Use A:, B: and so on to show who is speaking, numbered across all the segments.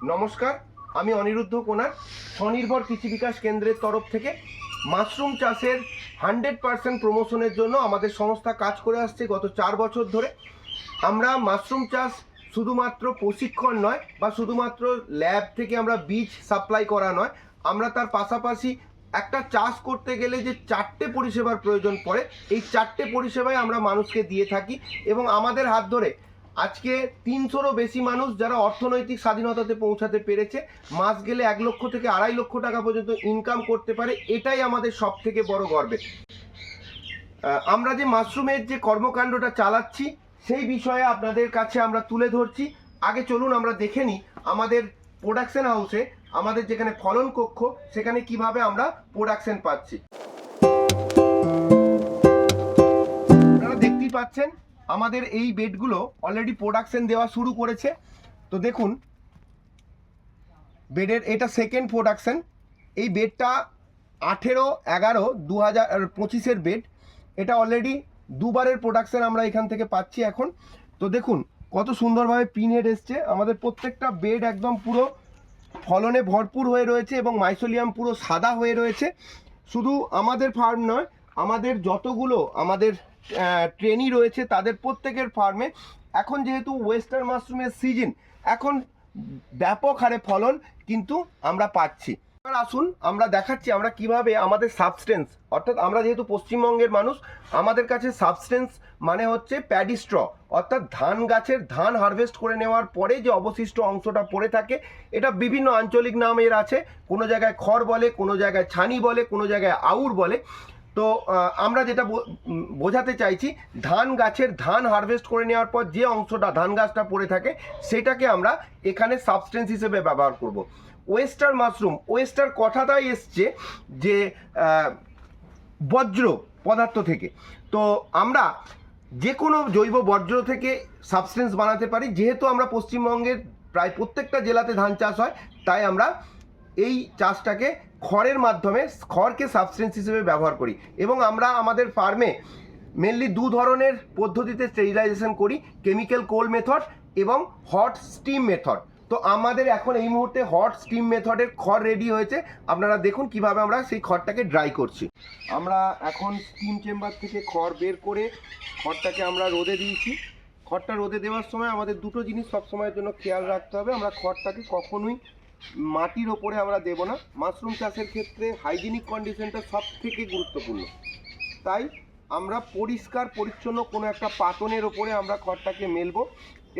A: নমস্কার, আমি অনিরুদ্ধ কোনার স্বনির্ভর কৃষি বিকাশ কেন্দ্রের তরফ থেকে মাশরুম চাষের 100% প্রমোশনের জন্য আমাদের সংস্থা কাজ করে আসছে গত 4 বছর ধরে। আমরা মাশরুম চাষ শুধুমাত্র প্রশিক্ষণ নয় বা শুধুমাত্র ল্যাব থেকে আমরা বীজ সাপ্লাই করা নয়, আমরা তার পাশাপাশি একটা চাষ করতে গেলে যে 4টে পরিষেবার প্রয়োজন পড়ে, এই 4টে পরিষেবাই আমরা মানুষকে দিয়ে থাকি। এবং আমাদের হাত ধরে আজকে 300রও বেশি মানুষ যারা অর্থনৈতিক স্বাধীনতাতে পৌঁছাতে পেরেছে, মাস গেলে 1 লক্ষ থেকে 2.5 লক্ষ টাকা পর্যন্ত ইনকাম করতে পারে। এটাই আমাদের সব থেকে বড় গর্বের। আমরা যে মাশরুমের যে কর্মকাণ্ডটা চালাচ্ছি সেই বিষয়ে আপনাদের কাছে আমরা তুলে ধরছি। আগে চলুন আমরা দেখে নিই আমাদের প্রোডাকশন হাউসে, আমাদের যেখানে ফলন কক্ষ, সেখানে কিভাবে আমরা প্রোডাকশন পাচ্ছি। আপনারা দেখতেই পাচ্ছেন আমাদের এই বেডগুলো অলরেডি প্রোডাকশন দেওয়া শুরু করেছে। তো দেখুন বেডের এটা সেকেন্ড প্রোডাকশন। এই বেডটা 18/11/2025 বেড। এটা অলরেডি দুবারের প্রোডাকশন আমরা এখান থেকে পাচ্ছি এখন। তো দেখুন কত সুন্দরভাবে পিনহেড এসছে। আমাদের প্রত্যেকটা বেড একদম পুরো ফলনে ভরপুর হয়ে রয়েছে এবং মাইসোলিয়াম পুরো সাদা হয়ে রয়েছে। শুধু আমাদের ফার্ম নয়, আমাদের যতগুলো আমাদের ট্রেনি রয়েছে তাদের প্রত্যেকের ফার্মে এখন যেহেতু ওয়েস্টার্ন মাশরুমের সিজন, এখন ব্যাপক হারে ফলন কিন্তু আমরা পাচ্ছি। আসুন আমরা দেখাচ্ছি আমরা কিভাবে আমাদের সাবস্টেন্স, অর্থাৎ আমরা যেহেতু পশ্চিমবঙ্গের মানুষ, আমাদের কাছে সাবস্টেন্স মানে হচ্ছে প্যাডি স্ট্র, অর্থাৎ ধান গাছের ধান হারভেস্ট করে নেওয়ার পরে যে অবশিষ্ট অংশটা পড়ে থাকে, এটা বিভিন্ন আঞ্চলিক নাম এর আছে। কোনো জায়গায় খড় বলে, কোনো জায়গায় ছানি বলে, কোনো জায়গায় আউর বলে। তো আমরা যেটা বোঝাতে চাইছি, ধান গাছের ধান হারভেস্ট করে নেওয়ার পর যে অংশটা ধান গাছটা পড়ে থাকে সেটাকে আমরা এখানে সাবস্টেন্স হিসেবে ব্যবহার করব। ওয়েস্টার মাশরুম, ওয়েস্টার কথাটাই এসছে যে বজ্র পদার্থ থেকে। তো আমরা যে কোনো জৈব বর্জ্য থেকে সাবস্টেন্স বানাতে পারি। যেহেতু আমরা পশ্চিমবঙ্গের প্রায় প্রত্যেকটা জেলাতে ধান চাষ হয়, তাই আমরা এই চাষটাকে খড়ের মাধ্যমে, খড়কে সাবস্টেন্স হিসেবে ব্যবহার করি। এবং আমরা আমাদের ফার্মে মেনলি 2 ধরনের পদ্ধতিতে স্টেরিলাইজেশন করি, কেমিক্যাল কোল্ড মেথড এবং হট স্টিম মেথড। তো আমাদের এখন এই মুহূর্তে হট স্টিম মেথডের খড় রেডি হয়েছে। আপনারা দেখুন কিভাবে আমরা সেই খড়টাকে ড্রাই করছি। আমরা এখন স্টিম চেম্বার থেকে খড় বের করে খড়টাকে আমরা রোদে দিয়েছি। খড়টা রোদে দেওয়ার সময় আমাদের দুটো জিনিস সবসময়ের জন্য খেয়াল রাখতে হবে। আমরা খড়টাকে কখনোই মাটির ওপরে আমরা দেব না। মাশরুম চাষের ক্ষেত্রে হাইজিনিক কন্ডিশনটা সব থেকে গুরুত্বপূর্ণ। তাই আমরা পরিষ্কার পরিচ্ছন্ন কোনো একটা পাতনের ওপরে আমরা খড়টাকে মেলবো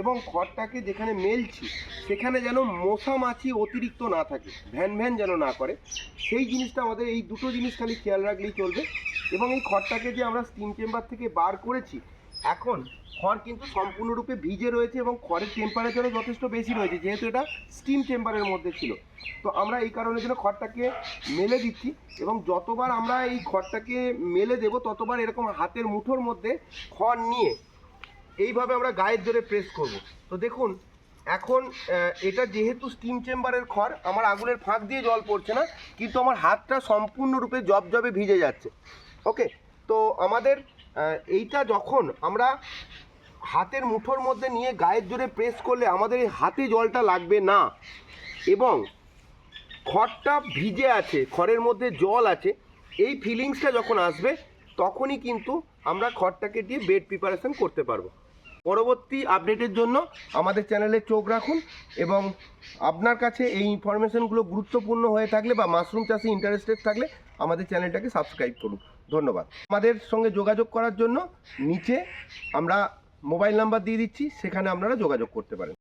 A: এবং খড়টাকে যেখানে মেলছি সেখানে যেন মশা মাছি অতিরিক্ত না থাকে, ভ্যান ভ্যান যেন না করে, সেই জিনিসটা আমাদের এই দুটো জিনিস খালি খেয়াল রাখলেই চলবে। এবং এই খড়টাকে যে আমরা স্টিম চেম্বার থেকে বার করেছি, এখন খড় কিন্তু সম্পূর্ণরূপে ভিজে রয়েছে এবং খড়ের টেম্পারেচারও যথেষ্ট বেশি রয়েছে, যেহেতু এটা স্টিম চেম্বারের মধ্যে ছিল। তো আমরা এই কারণের জন্য খড়টাকে মেলে দিচ্ছি এবং যতবার আমরা এই খড়টাকে মেলে দেব ততবার এরকম হাতের মুঠোর মধ্যে খড় নিয়ে এইভাবে আমরা গায়ের জোরে প্রেস করব। তো দেখুন এখন এটা যেহেতু স্টিম চেম্বারের খড়, আমার আগুনের ফাঁক দিয়ে জল পড়ছে না, কিন্তু আমার হাতটা সম্পূর্ণরূপে জবজবে ভিজে যাচ্ছে। ওকে, তো আমাদের এইটা যখন আমরা হাতের মুঠোর মধ্যে নিয়ে গায়ের জোরে প্রেস করলে আমাদের এই হাতে জলটা লাগবে না এবং খড়টা ভিজে আছে, খড়ের মধ্যে জল আছে, এই ফিলিংসটা যখন আসবে তখনই কিন্তু আমরা খড়টাকে দিয়ে বেড প্রিপারেশন করতে পারবো। পরবর্তী আপডেটের জন্য আমাদের চ্যানেলে চোখ রাখুন এবং আপনার কাছে এই ইনফরমেশনগুলো গুরুত্বপূর্ণ হয়ে থাকলে বা মাশরুম চাষে ইন্টারেস্টেড থাকলে আমাদের চ্যানেলটাকে সাবস্ক্রাইব করুন। ধন্যবাদ। আমাদের সঙ্গে যোগাযোগ করার জন্য নিচে আমরা মোবাইল নাম্বার দিয়ে দিচ্ছি, সেখানে আপনারা যোগাযোগ করতে পারেন।